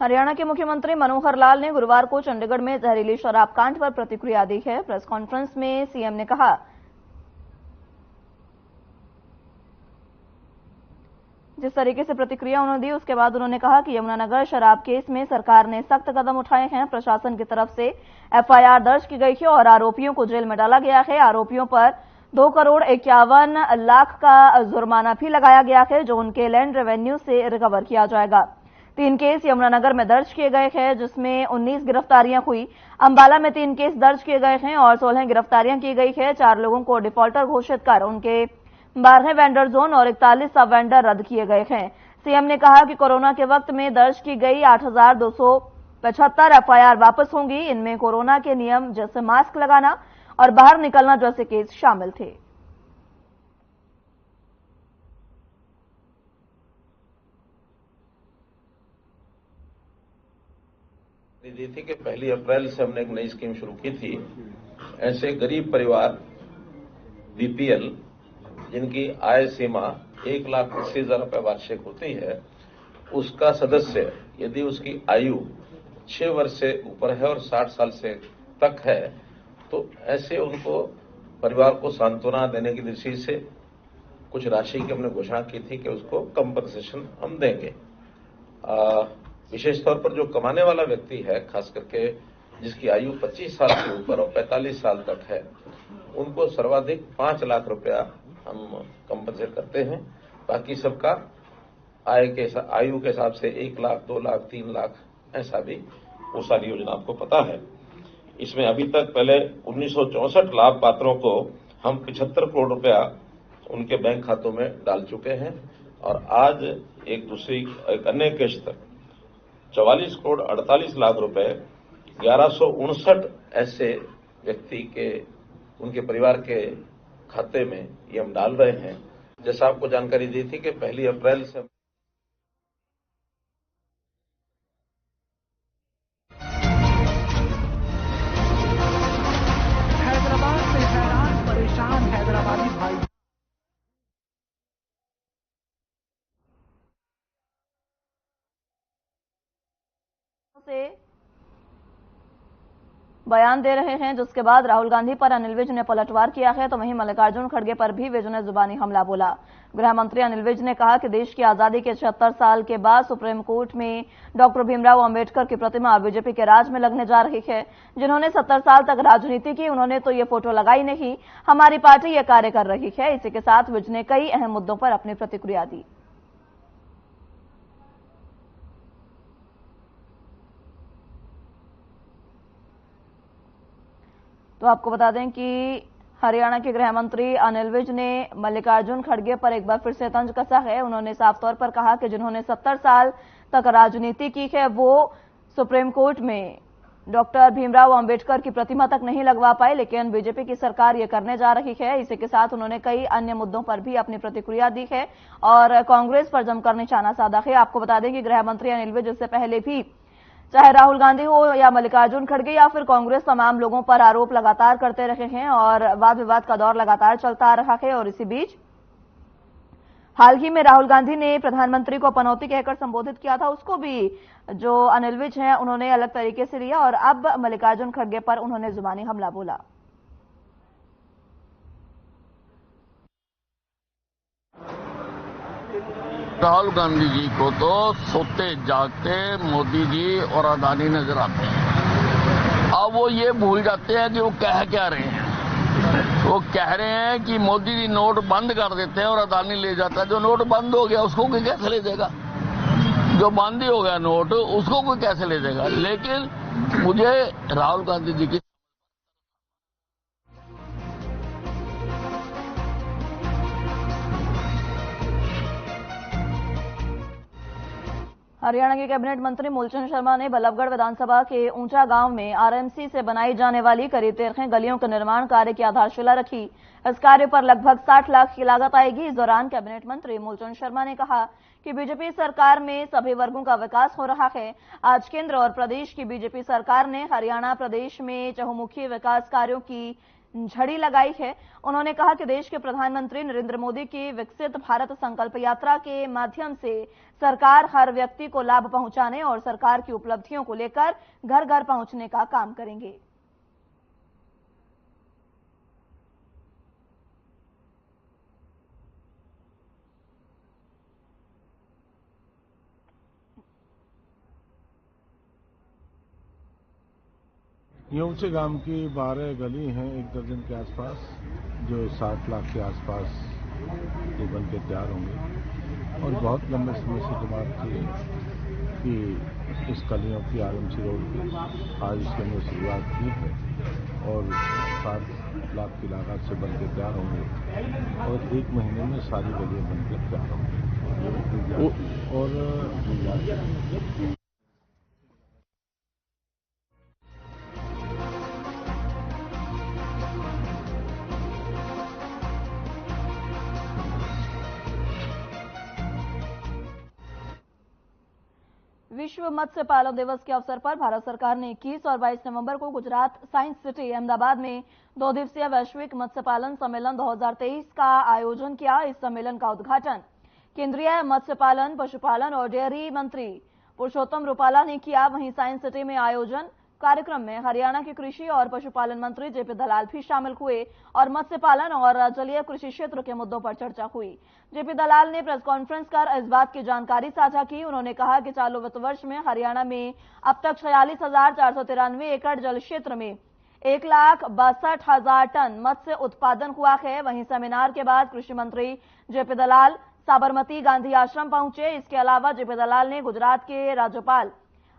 हरियाणा के मुख्यमंत्री मनोहर लाल ने गुरुवार को चंडीगढ़ में जहरीली शराब कांड पर प्रतिक्रिया दी है। प्रेस कॉन्फ्रेंस में सीएम ने कहा, जिस तरीके से प्रतिक्रिया उन्होंने दी उसके बाद उन्होंने कहा कि यमुनानगर शराब केस में सरकार ने सख्त कदम उठाए हैं। प्रशासन की तरफ से एफआईआर दर्ज की गई है और आरोपियों को जेल में डाला गया है। आरोपियों पर 2,51,00,000 का जुर्माना भी लगाया गया है, जो उनके लैंड रेवेन्यू से रिकवर किया जाएगा। 3 केस यमुनानगर में दर्ज किए गए हैं, जिसमें 19 गिरफ्तारियां हुई। अंबाला में 3 केस दर्ज किए गए हैं और 16 गिरफ्तारियां की गई है। 4 लोगों को डिफॉल्टर घोषित कर उनके 12 वेंडर जोन और 41 सब वेंडर रद्द किए गए हैं। सीएम ने कहा कि कोरोना के वक्त में दर्ज की गई 8,275 एफआईआर वापस होंगी। इनमें कोरोना के नियम जैसे मास्क लगाना और बाहर निकलना जैसे केस शामिल थे। दी थी कि 1 अप्रैल से हमने एक नई स्कीम शुरू की थी। ऐसे गरीब परिवार बीपीएल जिनकी आय सीमा 1,80,000 रुपए वार्षिक होती है, उसका सदस्य यदि उसकी आयु 6 वर्ष से ऊपर है और 60 साल से तक है, तो ऐसे उनको परिवार को सांत्वना देने की दृष्टि से कुछ राशि की हमने घोषणा की थी कि उसको कंपनसेशन हम देंगे। विशेष तौर पर जो कमाने वाला व्यक्ति है, खास करके जिसकी आयु 25 साल से ऊपर और 45 साल तक है, उनको सर्वाधिक 5 लाख रुपया हम कंपनसेट करते हैं। बाकी सबका आयु के हिसाब से 1 लाख, 2 लाख, 3 लाख ऐसा भी वो सारी योजना आपको पता है। इसमें अभी तक पहले 1964 लाभ पात्रों को हम 75 करोड़ रुपया उनके बैंक खातों में डाल चुके हैं और आज एक अन्य किश्त 44 करोड़ 48 लाख रुपए 1159 ऐसे व्यक्ति के उनके परिवार के खाते में ये हम डाल रहे हैं। जैसा आपको जानकारी दी थी कि 1 अप्रैल से हैदराबाद से हैरान परेशान हैदराबादी भाई से बयान दे रहे हैं, जिसके बाद राहुल गांधी पर अनिल विज ने पलटवार किया है। तो वहीं मल्लिकार्जुन खड़गे पर भी विज ने जुबानी हमला बोला। गृह मंत्री अनिल विज ने कहा कि देश की आजादी के 76 साल के बाद सुप्रीम कोर्ट में डॉक्टर भीमराव अंबेडकर की प्रतिमा बीजेपी के राज में लगने जा रही है। जिन्होंने 70 साल तक राजनीति की, उन्होंने तो ये फोटो लगाई नहीं। हमारी पार्टी ये कार्य कर रही है। इसी के साथ विज ने कई अहम मुद्दों पर अपनी प्रतिक्रिया दी। तो आपको बता दें कि हरियाणा के गृह मंत्री अनिल विज ने मल्लिकार्जुन खड़गे पर एक बार फिर से तंज कसा है। उन्होंने साफ तौर पर कहा कि जिन्होंने 70 साल तक राजनीति की है, वो सुप्रीम कोर्ट में डॉक्टर भीमराव अंबेडकर की प्रतिमा तक नहीं लगवा पाए, लेकिन बीजेपी की सरकार ये करने जा रही है। इसी के साथ उन्होंने कई अन्य मुद्दों पर भी अपनी प्रतिक्रिया दी है और कांग्रेस पर जमकर निशाना साधा है। आपको बता दें कि गृह मंत्री अनिल विज इससे पहले भी चाहे राहुल गांधी हो या मल्लिकार्जुन खड़गे या फिर कांग्रेस, तमाम लोगों पर आरोप लगातार करते रहे हैं और वाद विवाद का दौर लगातार चलता आ रहा है। और इसी बीच हाल ही में राहुल गांधी ने प्रधानमंत्री को पनौती कहकर संबोधित किया था, उसको भी जो अनिल विज हैं उन्होंने अलग तरीके से लिया और अब मल्लिकार्जुन खड़गे पर उन्होंने जुबानी हमला बोला। राहुल गांधी जी को तो सोते जागते मोदी जी और अदानी नजर आते हैं। अब वो ये भूल जाते हैं कि वो कह क्या रहे हैं। वो कह रहे हैं कि मोदी जी नोट बंद कर देते हैं और अदानी ले जाता है। जो नोट बंद हो गया उसको कोई कैसे ले जाएगा? जो बंद ही हो गया नोट, उसको कोई कैसे ले जाएगा? लेकिन मुझे राहुल गांधी जी की हरियाणा के कैबिनेट मंत्री मूलचंद शर्मा ने बल्लभगढ़ विधानसभा के ऊंचा गांव में आरएमसी से बनाई जाने वाली करीब 13 गलियों के निर्माण कार्य की आधारशिला रखी। इस कार्य पर लगभग 60 लाख की लागत आएगी। इस दौरान कैबिनेट मंत्री मूलचंद शर्मा ने कहा कि बीजेपी सरकार में सभी वर्गों का विकास हो रहा है। आज केंद्र और प्रदेश की बीजेपी सरकार ने हरियाणा प्रदेश में चहुमुखी विकास कार्यों की झड़ी लगाई है। उन्होंने कहा कि देश के प्रधानमंत्री नरेंद्र मोदी की विकसित भारत संकल्प यात्रा के माध्यम से सरकार हर व्यक्ति को लाभ पहुंचाने और सरकार की उपलब्धियों को लेकर घर घर पहुंचने का काम करेंगे। येऊचे गांव की 12 गली हैं, 1 दर्जन के आसपास, जो 60 लाख के आसपास ये बन के तैयार होंगे। और बहुत लंबे समय से डिमांड थी कि इस गलियों की आरएमसी रोड की आज इसके हमने शुरुआत की है और 60 लाख की लागत से बन के तैयार होंगे और 1 महीने में सारी गलियां बन के तैयार होंगी। और विश्व मत्स्य पालन दिवस के अवसर पर भारत सरकार ने 21 और 22 नवंबर को गुजरात साइंस सिटी अहमदाबाद में 2 दिवसीय वैश्विक मत्स्य पालन सम्मेलन 2023 का आयोजन किया। इस सम्मेलन का उद्घाटन केंद्रीय मत्स्य पालन, पशुपालन और डेयरी मंत्री पुरुषोत्तम रूपाला ने किया। वहीं साइंस सिटी में आयोजन कार्यक्रम में हरियाणा के कृषि और पशुपालन मंत्री जेपी दलाल भी शामिल हुए और मत्स्य पालन और जलीय कृषि क्षेत्र के मुद्दों पर चर्चा हुई। जेपी दलाल ने प्रेस कॉन्फ्रेंस कर इस बात की जानकारी साझा की। उन्होंने कहा कि चालू वित्त वर्ष में हरियाणा में अब तक 46,493 एकड़ जल क्षेत्र में 1,62,000 टन मत्स्य उत्पादन हुआ है। वहीं सेमिनार के बाद कृषि मंत्री जेपी दलाल साबरमती गांधी आश्रम पहुंचे। इसके अलावा जेपी दलाल ने गुजरात के राज्यपाल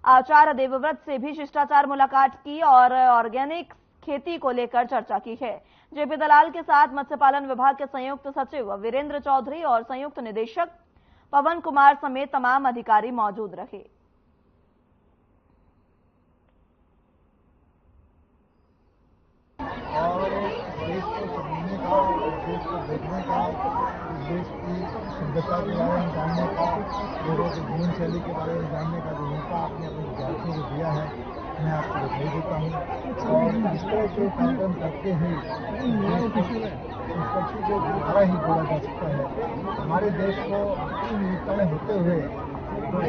आचार्य देवव्रत से भी शिष्टाचार मुलाकात की और ऑर्गेनिक खेती को लेकर चर्चा की है। जेपी दलाल के साथ मत्स्य पालन विभाग के संयुक्त सचिव वीरेंद्र चौधरी और संयुक्त निदेशक पवन कुमार समेत तमाम अधिकारी मौजूद रहे। और देश को समझने का, देश को देखने का, देश की सभ्यता के बारे में जानने का, लोगों की जीवन शैली के बारे में जानने का जो मौका आपने अपने विद्यार्थियों को दिया है, मैं आपको बधाई देता हूँ। और इस तरह के कार्यक्रम करते हुए निष्पक्ष को दोबारा ही जोड़ा जा सकता है। हमारे देश को अपनी विविधताएं होते हुए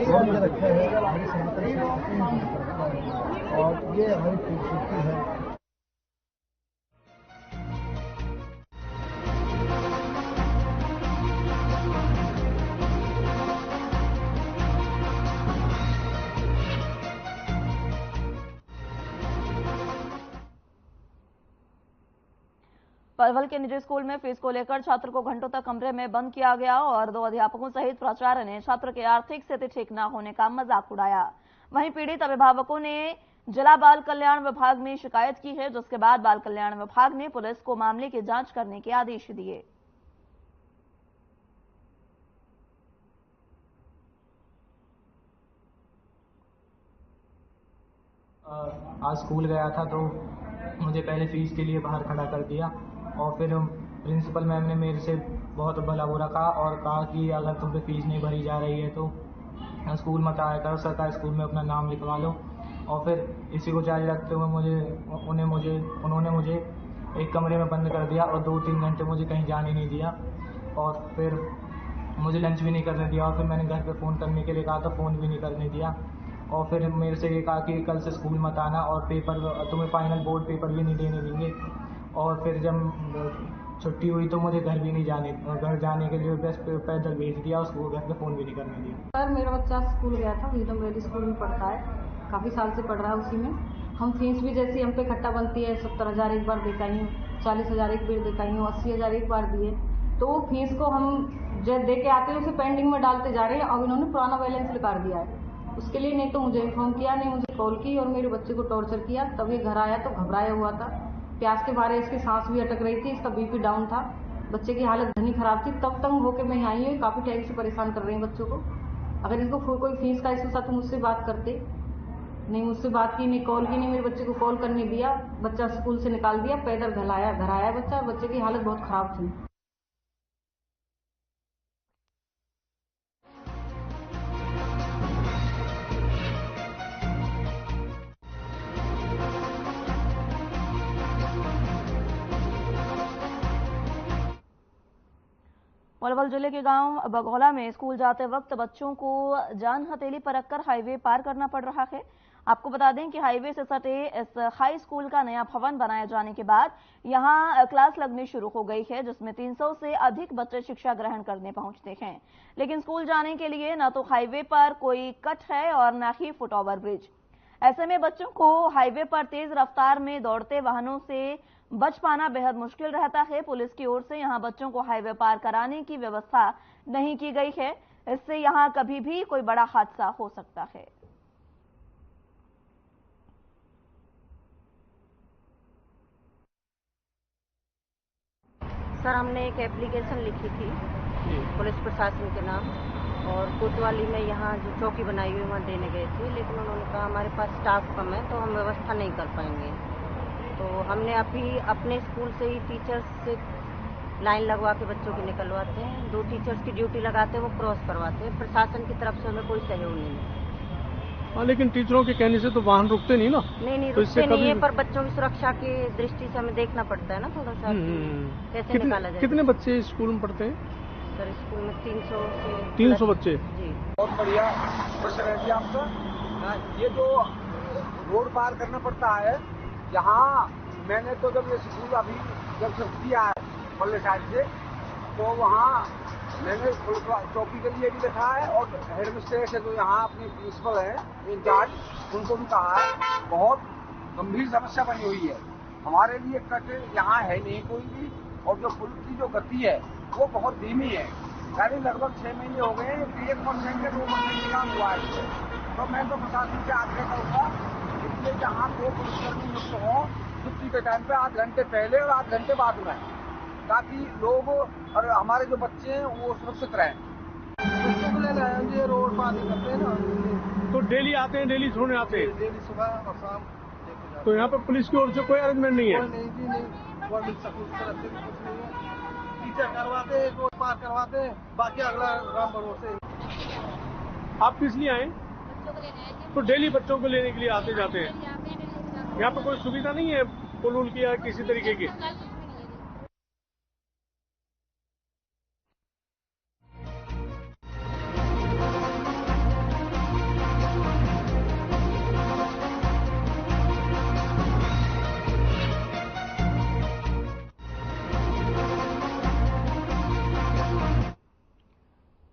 जोड़ के रखा है, हमारी सनातन संस्कृति में रखा है और ये हमारी खूबसूरती है। पलवल के निजी स्कूल में फीस को लेकर छात्र को घंटों तक कमरे में बंद किया गया और 2 अध्यापकों सहित प्राचार्य ने छात्र के आर्थिक स्थिति ठीक न होने का मजाक उड़ाया। वहीं पीड़ित अभिभावकों ने जिला बाल कल्याण विभाग में शिकायत की है, जिसके बाद बाल कल्याण विभाग ने पुलिस को मामले की जांच करने के आदेश दिए। आज स्कूल गया था तो मुझे पहले फीस के लिए बाहर खड़ा कर दिया और फिर प्रिंसिपल मैम ने मेरे से बहुत भला बुरा कहा और कहा कि अगर तुम पे फीस नहीं भरी जा रही है तो स्कूल मत आया करो, सरकारी स्कूल में अपना नाम लिखवा लो। और फिर इसी को जारी रखते हुए उन्होंने मुझे एक कमरे में बंद कर दिया और 2-3 घंटे मुझे कहीं जाने नहीं दिया और फिर मुझे लंच भी नहीं करने दिया। और फिर मैंने घर पे फ़ोन करने के लिए कहा तो फ़ोन भी नहीं करने दिया। और फिर मेरे से ये कहा कि कल से स्कूल मत आना और पेपर तुम्हें फाइनल बोर्ड पेपर भी नहीं देने देंगे। और फिर जब छुट्टी हुई तो मुझे घर भी नहीं घर जाने के लिए बस पैदल भेज दिया और स्कूल घर पे फ़ोन भी नहीं करने दिया। सर मेरा बच्चा स्कूल गया था, विजडम वैली स्कूल में पढ़ता है, काफ़ी साल से पढ़ रहा है उसी में। हम फीस भी जैसी हम पे खट्टा बनती है, 70,000 एक बार देखाई हूँ, 40,000 एक बार देखाई हूँ, 80,000 एक बार दिए। तो फीस को हम जब दे के आते हैं उसे पेंडिंग में डालते जा रहे हैं। अब इन्होंने पुराना बैलेंस निकाल दिया है। उसके लिए नहीं तो मुझे इन्फॉर्म किया, नहीं मुझे कॉल की और मेरे बच्चे को टॉर्चर किया। तब ये घर आया तो घबराया हुआ था, प्यास के मारे इसकी सांस भी अटक रही थी, इसका बीपी डाउन था, बच्चे की हालत घनी खराब थी। तब तंग होकर मैं आई हूँ, काफ़ी टाइम से परेशान कर रहे हैं बच्चों को। अगर इनको कोई फीस का इशू था तो मुझसे बात करते, नहीं मुझसे बात की, नहीं कॉल की, नहीं मेरे बच्चे को कॉल करने दिया। बच्चा स्कूल से निकाल दिया, पैदल घर आया बच्चा। बच्चे की हालत बहुत खराब थी। पलवल जिले के गांव बघौला में स्कूल जाते वक्त बच्चों को जान हथेली पर रखकर हाईवे पार करना पड़ रहा है। आपको बता दें कि हाईवे से सटे इस हाई स्कूल का नया भवन बनाया जाने के बाद यहां क्लास लगनी शुरू हो गई है, जिसमें 300 से अधिक बच्चे शिक्षा ग्रहण करने पहुंचते हैं। लेकिन स्कूल जाने के लिए न तो हाईवे पर कोई कट है और न ही फुटओवर ब्रिज। ऐसे में बच्चों को हाईवे पर तेज रफ्तार में दौड़ते वाहनों से बच पाना बेहद मुश्किल रहता है। पुलिस की ओर से यहां बच्चों को हाईवे पार कराने की व्यवस्था नहीं की गई है। इससे यहां कभी भी कोई बड़ा हादसा हो सकता है। सर, हमने एक एप्लीकेशन लिखी थी पुलिस प्रशासन के नाम, और कोतवाली में यहाँ जो चौकी बनाई हुई वहाँ देने गए थे, लेकिन उन्होंने कहा हमारे पास स्टाफ कम है तो हम व्यवस्था नहीं कर पाएंगे। तो हमने अभी अपने स्कूल से ही टीचर्स से लाइन लगवा के बच्चों की निकलवाते हैं, 2 टीचर्स की ड्यूटी लगाते हैं, वो क्रॉस करवाते हैं। प्रशासन की तरफ से हमें कोई सहयोग नहीं है। हाँ, लेकिन टीचरों के कहने से तो वाहन रुकते नहीं ना? नहीं तो रुकते नहीं है, पर बच्चों की सुरक्षा की दृष्टि से हमें देखना पड़ता है ना थोड़ा सा कैसे निकाला जाए। कितने बच्चे स्कूल में पढ़ते हैं? सर, स्कूल में 300 बच्चे। जी, बहुत बढ़िया क्वेश्चन है जी आपका। ये जो रोड पार करना पड़ता है, यहाँ मैंने तो जब ये स्कूल अभी जब शिफ्ट किया है पल्ले साइड से, तो वहाँ मैंने चौकी के लिए भी लिखा है और हेड मिस्ट्रेस है जो यहाँ अपने प्रिंसिपल हैं इंचार्ज, उनको भी कहा है। बहुत गंभीर समस्या बनी हुई है हमारे लिए। कट यहाँ है नहीं कोई भी, और जो पुल की जो गति है वो बहुत धीमी है। यानी लगभग 6 महीने हो गए, 1% या 2% काम हुआ है इससे। तो मैं तो प्रशासन से आग्रह करूँगा इसलिए जहाँ 2 पुलिसकर्मी युक्त हों छुट्टी के टाइम पे, आध घंटे पहले और आध घंटे बाद में, ताकि लोग और हमारे जो बच्चे हैं वो सुरक्षित रहें। बच्चों को ले लाए ये रोड पार करते हैं ना, तो डेली आते हैं, डेली छोड़ने आते हैं? डेली सुबह और शाम। तो यहाँ पर पुलिस की ओर से कोई अरेंजमेंट नहीं है? नहीं जी, नहीं, गवर्नमेंट स्कूल की तरफ से भी कुछ नहीं है। टीचर करवाते हैं, रोड पार करवाते हैं, बाकी अगला राम भरोसे। आप किस लिए आए? तो डेली बच्चों को लेने के लिए आते जाते हैं। यहाँ पर कोई सुविधा नहीं है पुल की या किसी तरीके की?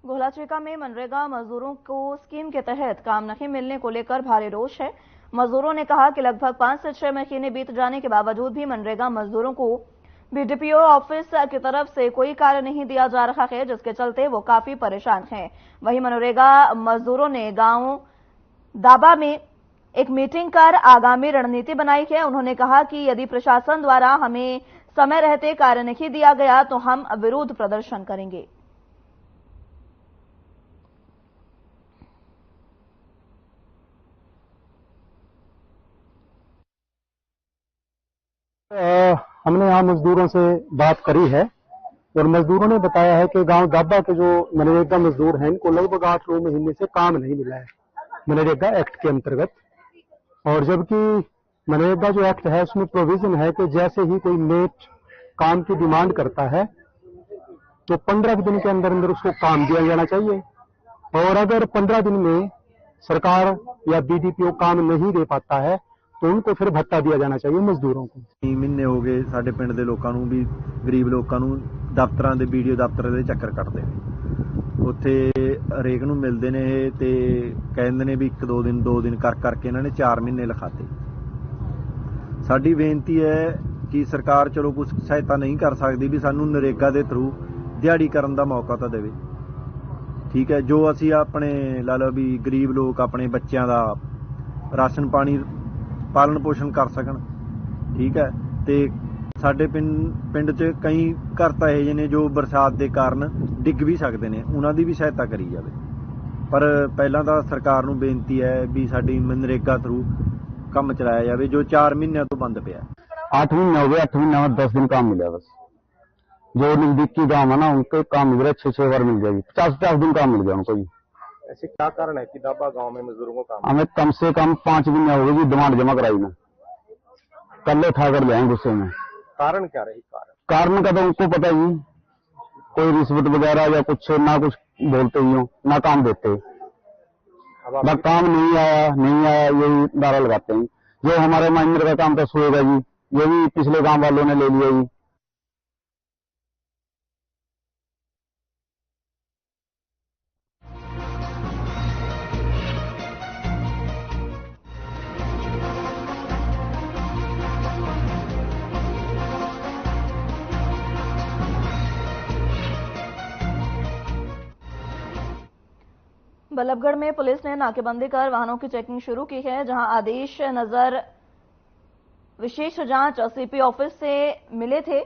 गोलाचीका में मनरेगा मजदूरों को स्कीम के तहत काम नहीं मिलने को लेकर भारी रोष है। मजदूरों ने कहा कि लगभग 5 से 6 महीने बीत जाने के बावजूद भी मनरेगा मजदूरों को बीडीपीओ ऑफिस की तरफ से कोई कार्य नहीं दिया जा रहा है, जिसके चलते वो काफी परेशान हैं। वहीं मनरेगा मजदूरों ने गांव दाबा में एक मीटिंग कर आगामी रणनीति बनाई है। उन्होंने कहा कि यदि प्रशासन द्वारा हमें समय रहते कार्य नहीं दिया गया तो हम विरोध प्रदर्शन करेंगे। हमने यहाँ मजदूरों से बात करी है और मजदूरों ने बताया है कि गांव दाबा के जो मनरेगा मजदूर हैं इनको लगभग 8-9 महीने से काम नहीं मिला है मनरेगा एक्ट के अंतर्गत। और जबकि मनरेगा जो एक्ट है उसमें प्रोविजन है कि जैसे ही कोई नेट काम की डिमांड करता है तो 15 दिन के अंदर अंदर उसको काम दिया जाना चाहिए, और अगर 15 दिन में सरकार या बीडीपीओ काम नहीं दे पाता है तो उनको फिर भत्ता दिया जाना चाहिए मजदूरों को। 3 महीने हो गए ਸਾਡੇ ਪਿੰਡ ਦੇ ਲੋਕਾਂ ਨੂੰ ਵੀ, ਗਰੀਬ ਲੋਕਾਂ ਨੂੰ ਦਫ਼ਤਰਾਂ ਦੇ ਵੀਡੀਓ ਦਫ਼ਤਰ ਦੇ ਚੱਕਰ ਕੱਟਦੇ ਨੇ। ਉੱਥੇ ਹਰੇਕ ਨੂੰ ਮਿਲਦੇ ਨੇ ਇਹ ਤੇ ਕਹਿੰਦੇ ਨੇ ਵੀ 2 ਦਿਨ ਕਰ ਕਰਕੇ ਇਹਨਾਂ ਨੇ 4 ਮਹੀਨੇ ਲਿਖਾਤੇ। ਸਾਡੀ ਬੇਨਤੀ ਹੈ ਕਿ ਸਰਕਾਰ ਚਲੋ ਕੁਝ ਸਹਾਇਤਾ ਨਹੀਂ ਕਰ ਸਕਦੀ ਵੀ ਸਾਨੂੰ ਨਰੇਗਾ ਦੇ ਥਰੂ ਦਿਹਾੜੀ ਕਰਨ ਦਾ ਮੌਕਾ ਤਾਂ ਦੇਵੇ। ਠੀਕ ਹੈ, ਜੋ ਅਸੀਂ ਆਪਣੇ ਲਾ ਲਓ ਵੀ ਗਰੀਬ ਲੋਕ ਆਪਣੇ ਬੱਚਿਆਂ ਦਾ ਰਾਸ਼ਨ ਪਾਣੀ पालन पोषण कर सकन। ठीक है, ते साडे पिंड च कई घर तां इहे ने जो बरसात के कारण डिग भी सकते हैं, उन्हां दी भी सहायता करी जाए। पर पहलां तां सरकार नूं बेनती है भी साडी मनरेगा थरू काम चलाया जाए जो 4 महीनों तो बंद पिया। 8 महीने हो गए, 8 महीने में 10 दिन काम मिला बस। जो नजदीकी गाँव है ना उनको काम मिल रहा है, 6-6 बार मिल जाएगी, 50-50 दिन काम मिल गया उनको। ऐसे क्या कारण है कि दाबा गांव में मजदूरों को काम? हमें कम से कम 5 महीने हो गए डिमांड जमा कराई में, कल उठा कर ले आए गुस्से में। कारण क्या रही? कारण का तो उनको पता ही। कोई रिश्वत वगैरह या कुछ ना कुछ बोलते ही हो, ना काम देते, ना काम नहीं आया यही नारा लगाते हैं। जो हमारे माइनर का काम तो सोएगा जी, ये भी पिछले गांव वालों ने ले लिया जी। बल्लभगढ़ में पुलिस ने नाकेबंदी कर वाहनों की चेकिंग शुरू की है, जहां आदेश नजर विशेष जांच सीपी ऑफिस से मिले थे।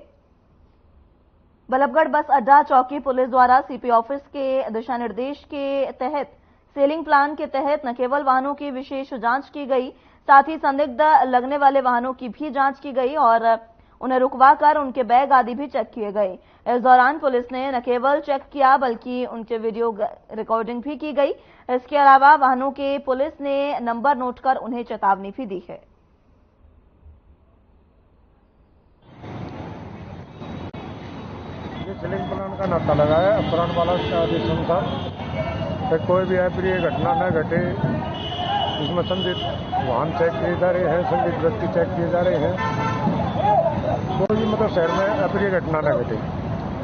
बल्लभगढ़ बस अड्डा चौकी पुलिस द्वारा सीपी ऑफिस के दिशा निर्देश के तहत सेलिंग प्लान के तहत न केवल वाहनों की विशेष जांच की गई, साथ ही संदिग्ध लगने वाले वाहनों की भी जांच की गई और उन्हें रुकवाकर उनके बैग आदि भी चेक किए गए। इस दौरान पुलिस ने न केवल चेक किया बल्कि उनके वीडियो रिकॉर्डिंग भी की गई। इसके अलावा वाहनों के पुलिस ने नंबर नोट कर उन्हें चेतावनी भी दी है। सेलिंग प्लान का नाता लगाया है अपराध वाला के आदेश अनुसार फिर कोई भी अप्रिय घटना न घटे, इसमें संदिग्ध वाहन चेक किए जा रहे हैं, संदिग्ध व्यक्ति चेक किए जा रहे हैं, कोई भी मतलब शहर में अप्रिय घटना न घटे,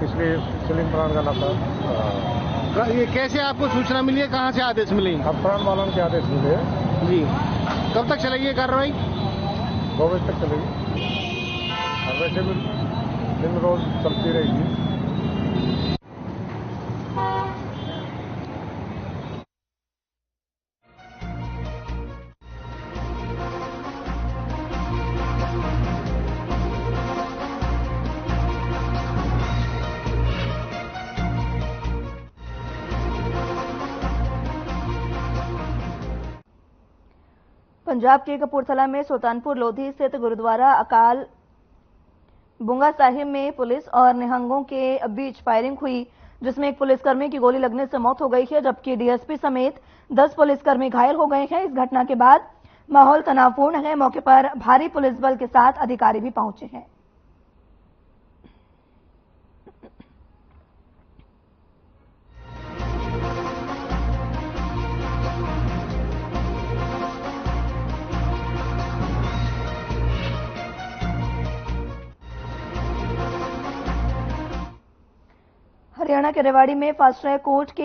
इसलिए सेलिंग प्लान का नाता। ये कैसे आपको सूचना मिली है, कहाँ से आदेश मिले? अपराध वालों के आदेश मिले जी। कब तक चलेगी ये कार्रवाई? 2 बजे तक चलेगी और वैसे भी दिन रोज चलती रहेगी। पंजाब के कपूरथला में सुल्तानपुर लोधी स्थित गुरुद्वारा अकाल बुंगा साहिब में पुलिस और निहंगों के बीच फायरिंग हुई, जिसमें एक पुलिसकर्मी की गोली लगने से मौत हो गई है, जबकि डीएसपी समेत 10 पुलिसकर्मी घायल हो गए हैं। इस घटना के बाद माहौल तनावपूर्ण है। मौके पर भारी पुलिस बल के साथ अधिकारी भी पहुंचे हैं। हरियाणा के रेवाड़ी में फास्ट ट्रैक कोर्ट के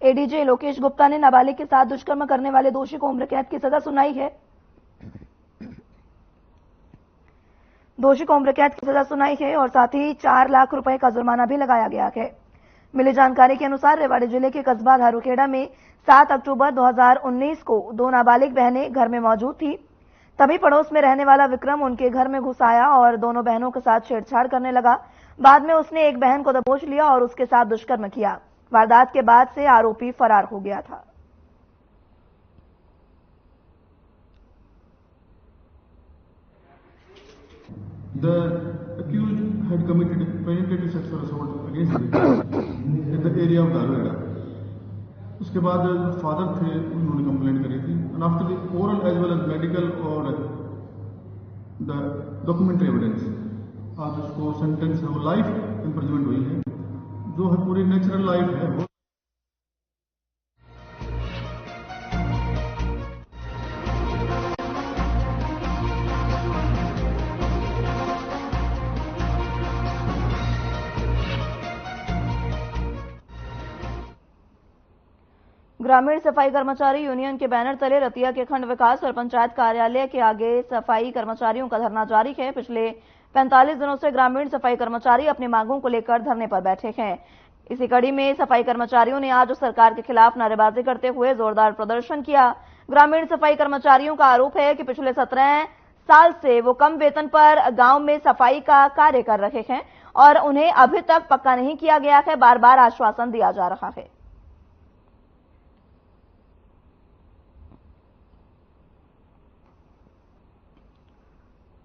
एडीजे लोकेश गुप्ता ने नाबालिग के साथ दुष्कर्म करने वाले दोषी को उम्र कैद की सजा सुनाई है। दोषी को उम्र कैद की सजा सुनाई है और साथ ही 4 लाख रुपए का जुर्माना भी लगाया गया है। मिली जानकारी के अनुसार रेवाड़ी जिले के कस्बा धारूखेड़ा में 7 अक्टूबर 2019 को 2 नाबालिग बहनें घर में मौजूद थी। तभी पड़ोस में रहने वाला विक्रम उनके घर में घुस आया और दोनों बहनों के साथ छेड़छाड़ करने लगा। बाद में उसने एक बहन को दबोच लिया और उसके साथ दुष्कर्म किया। वारदात के बाद से आरोपी फरार हो गया था। The accused had committed penetrative sexual assault against the in the area of Dharuheda. उसके बाद फादर थे, उन्होंने कंप्लेंट करी थी and after the oral as well as medical और the documentary evidence आज उसको सेंटेंस लाइफ इम्प्रिजमेंट हुई है, जो है पूरी नेचुरल लाइफ है। ग्रामीण सफाई कर्मचारी यूनियन के बैनर तले रतिया के खंड विकास और पंचायत कार्यालय के आगे सफाई कर्मचारियों का धरना जारी है। पिछले 45 दिनों से ग्रामीण सफाई कर्मचारी अपनी मांगों को लेकर धरने पर बैठे हैं। इसी कड़ी में सफाई कर्मचारियों ने आज सरकार के खिलाफ नारेबाजी करते हुए जोरदार प्रदर्शन किया। ग्रामीण सफाई कर्मचारियों का आरोप है कि पिछले 17 साल से वो कम वेतन पर गांव में सफाई का कार्य कर रहे हैं और उन्हें अभी तक पक्का नहीं किया गया है। बार बार आश्वासन दिया जा रहा है।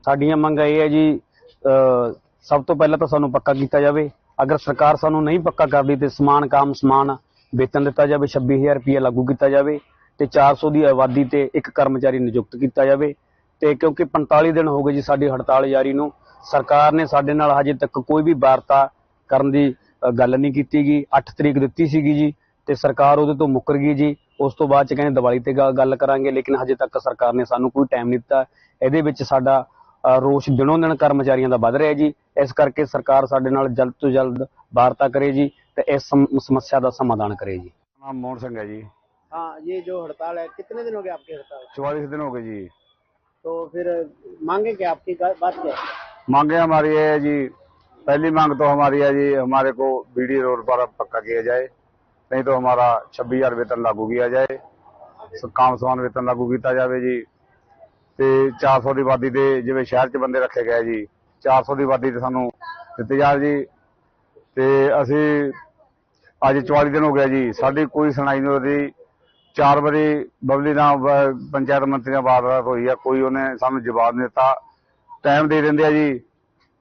साडियां मंग ये है जी, सब तो पहले तो सानू पक्का किया जाए। अगर सरकार सानू नहीं पक्का कर दी तो समान काम समान वेतन दिता जाए, 26,000 रुपया लागू किया जाए ते 400 की आबादी ते एक कर्मचारी नियुक्त किया जाए। ते क्योंकि 45 दिन हो गए जी साडी हड़ताल जारी नूं, सरकार ने साडे नाल हजे तक कोई भी वार्ता करन दी ਗੱਲ ਨਹੀਂ ਕੀਤੀ ਗਈ। 8 ਤਰੀਕ ਦਿੱਤੀ ਸੀਗੀ ਜੀ ਤੇ ਸਰਕਾਰ ਉਹਦੇ ਤੋਂ ਮੁੱਕਰ ਗਈ ਜੀ। ਉਸ ਤੋਂ ਬਾਅਦ ਚ ਕਹਿੰਦੇ ਦੀਵਾਲੀ ਤੇ ਗੱਲ ਕਰਾਂਗੇ, ਲੇਕਿਨ ਹਜੇ ਤੱਕ ਸਰਕਾਰ ਨੇ ਸਾਨੂੰ ਕੋਈ ਟਾਈਮ ਨਹੀਂ ਦਿੱਤਾ। ਇਹਦੇ ਵਿੱਚ ਸਾਡਾ ਰੋਸ਼ ਦਿਨੋਂ ਦਿਨ ਕਰਮਚਾਰੀਆਂ ਦਾ ਵੱਧ ਰਿਹਾ ਜੀ। ਇਸ ਕਰਕੇ ਸਰਕਾਰ ਸਾਡੇ ਨਾਲ ਜਲਦ ਤੋਂ ਜਲਦ ਵਾਰਤਾ ਕਰੇ जी ਤੇ ਇਸ समस्या ਦਾ समाधान करे जी। नाम मोहन सिंह है जी। हाँ, ये जो हड़ताल है कितने दिन हो गए आपकी हड़ताल? 44 दिन हो गए जी। तो फिर मांगे क्या आपकी बात क्या है? मांगे हमारी है जी, पहली मांग तो हमारी है जी, हमारे को बीडी रोड पर पक्का किया जाए, नहीं तो हमारा 26,000 वेतन लागू किया जाए, काम समान वेतन लागू किया जाए जी। ਤੇ 400 ਦੀ ਆਬਾਦੀ ਦੇ ਜਿਵੇਂ ਸ਼ਹਿਰ 'ਚ ਬੰਦੇ ਰੱਖੇ ਗਏ ਜੀ, 400 ਦੀ ਆਬਾਦੀ ਤੇ ਸਾਨੂੰ ਦਿੱਤੇ ਜਾਣ ਜੀ। ਤੇ ਅਸੀਂ ਅੱਜ 44 ਦਿਨ ਹੋ ਗਿਆ ਜੀ, ਸਾਡੀ ਕੋਈ ਸੁਣਾਈ ਨਹੀਂ ਹੋ ਰਹੀ। 4 ਵਾਰੀ ਬਬਲੀ ਨਾਲ ਪੰਚਾਇਤ ਮੰਤਰੀ ਨਾਲ ਵਾਰਦਾਤ ਹੋਈ ਹੈ, ਕੋਈ ਉਹਨੇ ਸਾਨੂੰ ਜਵਾਬ ਨਹੀਂ ਦਿੱਤਾ। ਟਾਈਮ ਦੇ ਦਿੰਦੇ ਆ ਜੀ,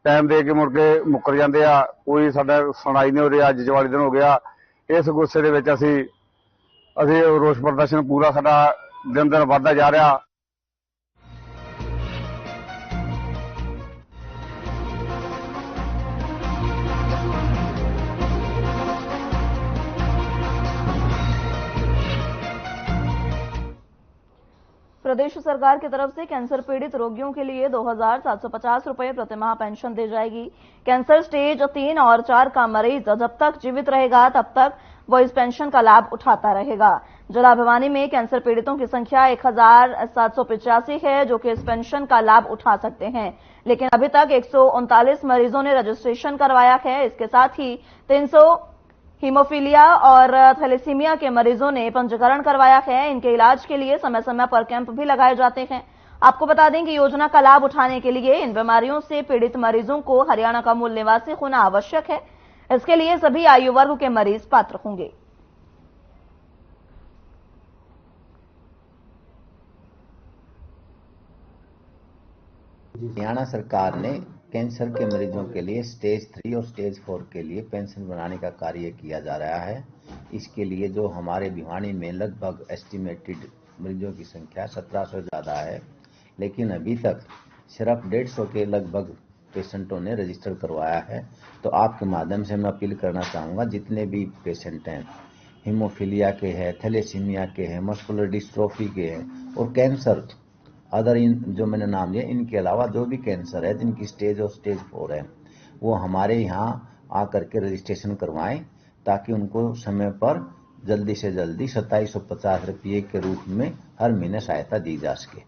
ਟਾਈਮ ਦੇ ਕੇ ਮੁੜ ਕੇ ਮੁੱਕਰ ਜਾਂਦੇ ਆ, ਕੋਈ ਸਾਡਾ ਸੁਣਾਈ ਨਹੀਂ ਹੋ ਰਹੀ। ਅੱਜ 44 ਦਿਨ ਹੋ ਗਿਆ। ਇਸ ਗੁੱਸੇ ਦੇ ਵਿੱਚ ਅਸੀਂ ਰੋਸ ਪ੍ਰਦਰਸ਼ਨ ਪੂਰਾ ਸਾਡਾ ਦਿਨ ਦਿਨ ਵੱਧਦਾ ਜਾ ਰਿਹਾ। प्रदेश सरकार की तरफ से कैंसर पीड़ित रोगियों के लिए 2,750 रुपए प्रतिमाह पेंशन दी जाएगी। कैंसर स्टेज 3 और 4 का मरीज जब तक जीवित रहेगा तब तक वो इस पेंशन का लाभ उठाता रहेगा। जिला भिवानी में कैंसर पीड़ितों की संख्या 1,785 है जो कि इस पेंशन का लाभ उठा सकते हैं, लेकिन अभी तक 139 मरीजों ने रजिस्ट्रेशन करवाया है। इसके साथ ही 300 हीमोफीलिया और थैलेसीमिया के मरीजों ने पंजीकरण करवाया है। इनके इलाज के लिए समय समय पर कैंप भी लगाए जाते हैं। आपको बता दें कि योजना का लाभ उठाने के लिए इन बीमारियों से पीड़ित मरीजों को हरियाणा का मूल निवासी होना आवश्यक है। इसके लिए सभी आयु वर्ग के मरीज पात्र होंगे। हरियाणा सरकार ने कैंसर के मरीजों के लिए स्टेज 3 और स्टेज 4 के लिए पेंशन बनाने का कार्य किया जा रहा है। इसके लिए जो हमारे भिवानी में लगभग एस्टिमेटेड मरीजों की संख्या 1700 ज़्यादा है, लेकिन अभी तक सिर्फ 150 के लगभग पेशेंटों ने रजिस्टर करवाया है। तो आपके माध्यम से मैं अपील करना चाहूँगा, जितने भी पेशेंट हैं, हीमोफीलिया के हैं, थैलेसीमिया के हैं, मस्कुलर डिस्ट्रोफी के हैं और कैंसर अदर इन जो मैंने नाम लिया, इनके अलावा जो भी कैंसर है जिनकी स्टेज और स्टेज 4 है, वो हमारे यहाँ आकर के रजिस्ट्रेशन करवाएं ताकि उनको समय पर जल्दी से जल्दी 2750 रुपये के रूप में हर महीने सहायता दी जा सके।